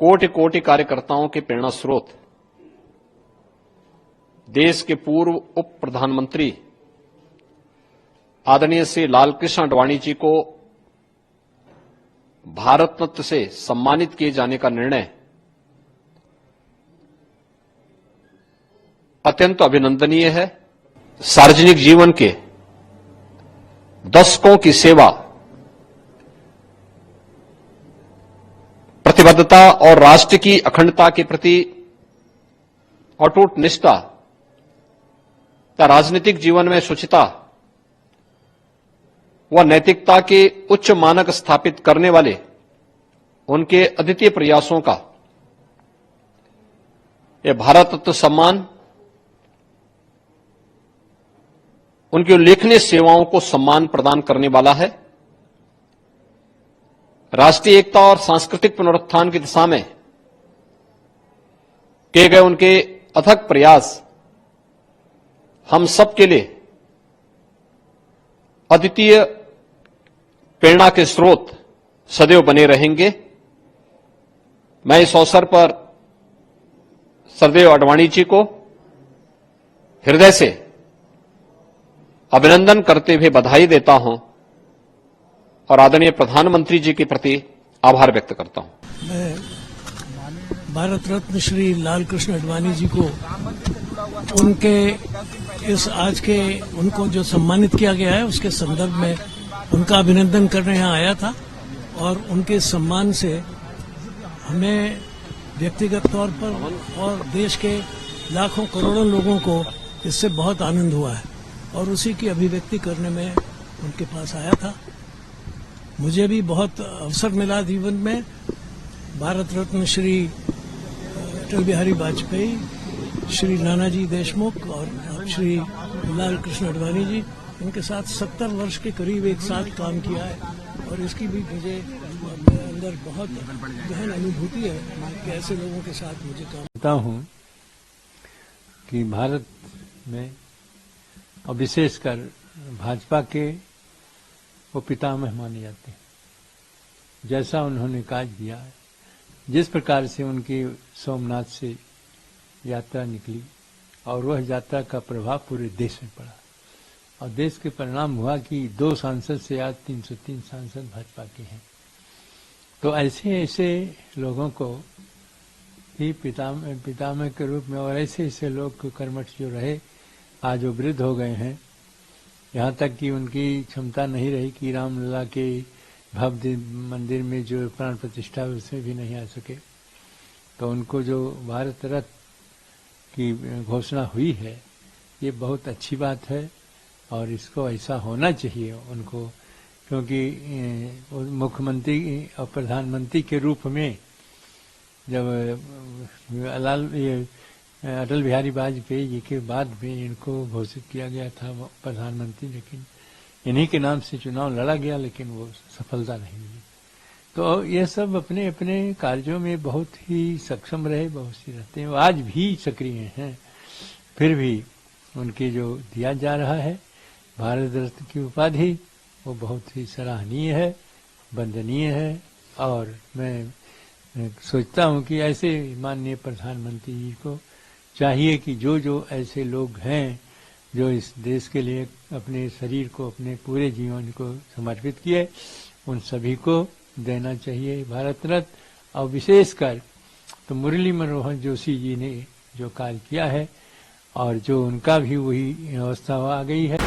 कोटि कोटि कार्यकर्ताओं के प्रेरणा स्रोत देश के पूर्व उप प्रधानमंत्री आदरणीय श्री लालकृष्ण आडवाणी जी को भारत रत्न से सम्मानित किए जाने का निर्णय अत्यंत अभिनंदनीय है। सार्वजनिक जीवन के दशकों की सेवा, प्रतिबद्धता और राष्ट्र की अखंडता के प्रति अटूट निष्ठा तथा राजनीतिक जीवन में शुचिता व नैतिकता के उच्च मानक स्थापित करने वाले उनके अद्वितीय प्रयासों का यह भारत रत्न सम्मान उनकी उल्लेखनीय सेवाओं को सम्मान प्रदान करने वाला है। राष्ट्रीय एकता और सांस्कृतिक पुनरुत्थान की दिशा में किए गए उनके अथक प्रयास हम सबके लिए अद्वितीय प्रेरणा के स्रोत सदैव बने रहेंगे। मैं इस अवसर पर सरदेव आडवाणी जी को हृदय से अभिनंदन करते हुए बधाई देता हूं और आदरणीय प्रधानमंत्री जी के प्रति आभार व्यक्त करता हूं। मैं भारत रत्न श्री लालकृष्ण आडवाणी जी को उनके इस आज के उनको जो सम्मानित किया गया है उसके संदर्भ में उनका अभिनंदन करने यहाँ आया था और उनके सम्मान से हमें व्यक्तिगत तौर पर और देश के लाखों करोड़ों लोगों को इससे बहुत आनंद हुआ है और उसी की अभिव्यक्ति करने में उनके पास आया था। मुझे भी बहुत अवसर मिला जीवन में भारत रत्न श्री अटल बिहारी वाजपेयी, श्री नानाजी देशमुख और श्री लालकृष्ण आडवाणी जी, इनके साथ 70 वर्ष के करीब एक साथ काम किया है और इसकी भी मुझे अपने अंदर बहुत गहन अनुभूति है कि ऐसे लोगों के साथ मुझे काम करता हूं कि भारत में और विशेषकर भाजपा के वो पितामह माने जाते हैं। जैसा उन्होंने कार्य किया है, जिस प्रकार से उनकी सोमनाथ से यात्रा निकली और वह यात्रा का प्रभाव पूरे देश में पड़ा और देश के परिणाम हुआ कि 2 सांसद से आज 303 सांसद भाजपा के हैं। तो ऐसे ऐसे लोगों को ही पितामह के रूप में और ऐसे ऐसे लोग कर्मठ जो रहे आज वो वृद्ध हो गए हैं। यहाँ तक कि उनकी क्षमता नहीं रही कि रामलला के भव्य मंदिर में जो प्राण प्रतिष्ठा उसमें भी नहीं आ सके। तो उनको जो भारत रत्न की घोषणा हुई है ये बहुत अच्छी बात है और इसको ऐसा होना चाहिए उनको, क्योंकि मुख्यमंत्री और प्रधानमंत्री के रूप में जब अटल बिहारी वाजपेयी जी के बाद में इनको घोषित किया गया था प्रधानमंत्री, लेकिन इन्हीं के नाम से चुनाव लड़ा गया लेकिन वो सफलता नहीं मिली। तो ये सब अपने अपने कार्यों में बहुत ही सक्षम रहे, बहुत सी रहते हैं, वो आज भी सक्रिय हैं। फिर भी उनके जो दिया जा रहा है भारत रत्न की उपाधि वो बहुत ही सराहनीय है, वंदनीय है और मैं सोचता हूँ कि ऐसे माननीय प्रधानमंत्री जी को चाहिए कि जो जो ऐसे लोग हैं जो इस देश के लिए अपने शरीर को अपने पूरे जीवन को समर्पित किए उन सभी को देना चाहिए भारत रत्न। और विशेषकर तो मुरली मनोहर जोशी जी ने जो कार्य किया है और जो उनका भी वही अवस्था आ गई है।